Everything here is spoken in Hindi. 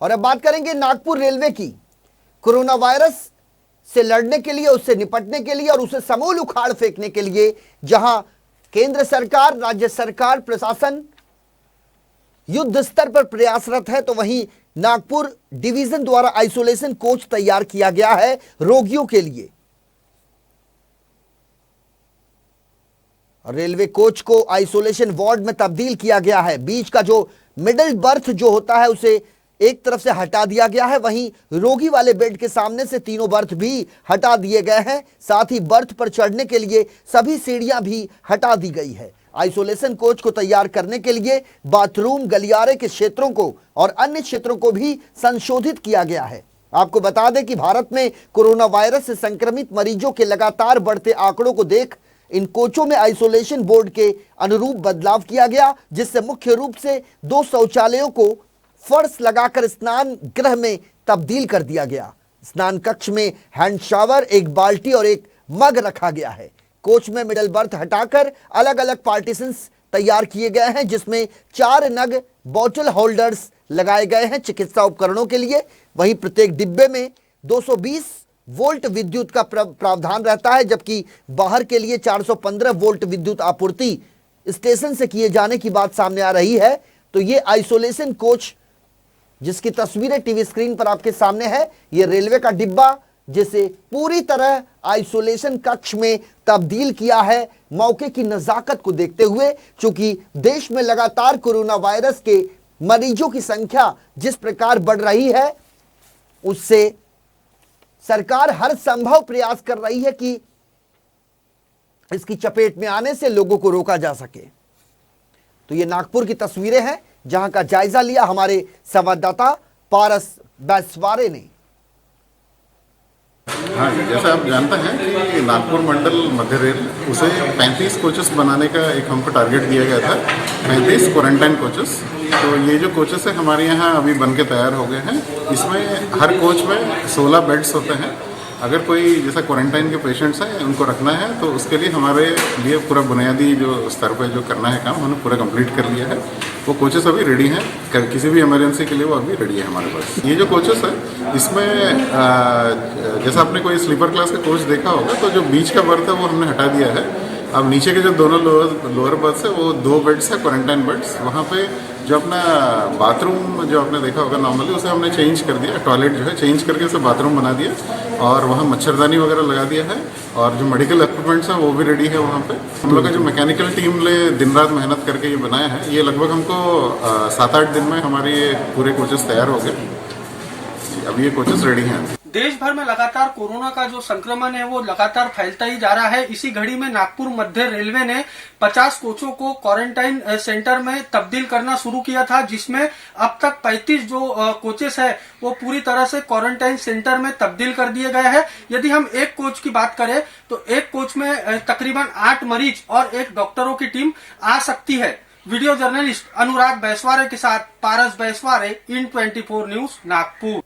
और अब बात करेंगे नागपुर रेलवे की। कोरोना वायरस से लड़ने के लिए, उससे निपटने के लिए और उसे समूल उखाड़ फेंकने के लिए जहां केंद्र सरकार, राज्य सरकार, प्रशासन युद्ध स्तर पर प्रयासरत है, तो वहीं नागपुर डिवीजन द्वारा आइसोलेशन कोच तैयार किया गया है रोगियों के लिए। रेलवे कोच को आइसोलेशन वार्ड में तब्दील किया गया है। बीच का जो मिडिल बर्थ जो होता है उसे एक तरफ से हटा दिया गया है, वहीं रोगी वाले बेड के सामने से तीनों बर्थ भी हटा दिए गए हैं। साथ ही बर्थ पर चढ़ने के लिए सभी सीढ़ियां भी हटा दी गई है। आइसोलेशन कोच को तैयार करने के लिए बाथरूम, गलियारे के क्षेत्रों को और अन्य क्षेत्रों को भी संशोधित किया गया है। आपको बता दें कि भारत में कोरोना वायरस से संक्रमित मरीजों के लगातार बढ़ते आंकड़ों को देख इन कोचों में आइसोलेशन बोर्ड के अनुरूप बदलाव किया गया, जिससे मुख्य रूप से 2 शौचालयों को फर्श लगाकर स्नान गृह में तब्दील कर दिया गया। स्नान कक्ष में हैंड शावर, एक बाल्टी और एक मग रखा गया है। कोच में मिडल बर्थ हटाकर अलग अलग पार्टीशंस तैयार किए गए हैं, जिसमें 4 नग बॉटल होल्डर्स लगाए गए हैं चिकित्सा उपकरणों के लिए। वहीं प्रत्येक डिब्बे में 220 वोल्ट विद्युत का प्रावधान रहता है, जबकि बाहर के लिए 415 वोल्ट विद्युत आपूर्ति स्टेशन से किए जाने की बात सामने आ रही है। तो ये आइसोलेशन कोच जिसकी तस्वीरें टीवी स्क्रीन पर आपके सामने है, ये रेलवे का डिब्बा जिसे पूरी तरह आइसोलेशन कक्ष में तब्दील किया है मौके की नजाकत को देखते हुए। चूंकि देश में लगातार कोरोना वायरस के मरीजों की संख्या जिस प्रकार बढ़ रही है, उससे सरकार हर संभव प्रयास कर रही है कि इसकी चपेट में आने से लोगों को रोका जा सके। तो ये नागपुर की तस्वीरें हैं जहां का जायजा लिया हमारे संवाददाता पारस बैसवारे ने। हाँ, जैसा आप जानते हैं कि नागपुर मंडल मध्य रेल उसे 35 कोचेस बनाने का एक हमको टारगेट दिया गया था, 35 क्वारंटाइन कोचेस। तो ये जो कोचेस है हमारे यहाँ अभी बन के तैयार हो गए हैं। इसमें हर कोच में 16 बेड्स होते हैं। अगर कोई जैसा क्वारंटाइन के पेशेंट्स हैं उनको रखना है तो उसके लिए हमारे लिए पूरा बुनियादी जो स्तर पे जो करना है काम हमने पूरा कंप्लीट कर लिया है। वो कोचेस अभी रेडी हैं, किसी भी इमरजेंसी के लिए वो अभी रेडी है हमारे पास। ये जो कोचेस है इसमें जैसा आपने कोई स्लीपर क्लास का कोच देखा होगा, तो जो बीच का बर्थ है वो हमने हटा दिया है। अब नीचे के जो दोनों लोअर बर्थ है वो 2 बेड्स है क्वारंटाइन बेड्स। वहाँ पे जो अपना बाथरूम जो आपने देखा होगा नॉर्मली, उसे हमने चेंज कर दिया। टॉयलेट जो है चेंज करके उसे बाथरूम बना दिया और वहाँ मच्छरदानी वगैरह लगा दिया है। और जो मेडिकल इक्विपमेंट्स हैं वो भी रेडी है वहाँ पे। हम लोग का जो मैकेनिकल टीम ने दिन रात मेहनत करके ये बनाया है, ये लगभग हमको 7-8 दिन में हमारे ये पूरे कोचेस तैयार हो गए। अब ये कोचेस रेडी हैं। देश भर में लगातार कोरोना का जो संक्रमण है वो लगातार फैलता ही जा रहा है। इसी घड़ी में नागपुर मध्य रेलवे ने 50 कोचों को क्वारंटाइन सेंटर में तब्दील करना शुरू किया था, जिसमें अब तक 35 जो कोचेस है वो पूरी तरह से क्वारंटाइन सेंटर में तब्दील कर दिए गए हैं। यदि हम एक कोच की बात करें तो एक कोच में तकरीबन 8 मरीज और 1 डॉक्टरों की टीम आ सकती है। वीडियो जर्नलिस्ट अनुराग बैसवारे के साथ पारस बैसवारे, IN24 न्यूज, नागपुर।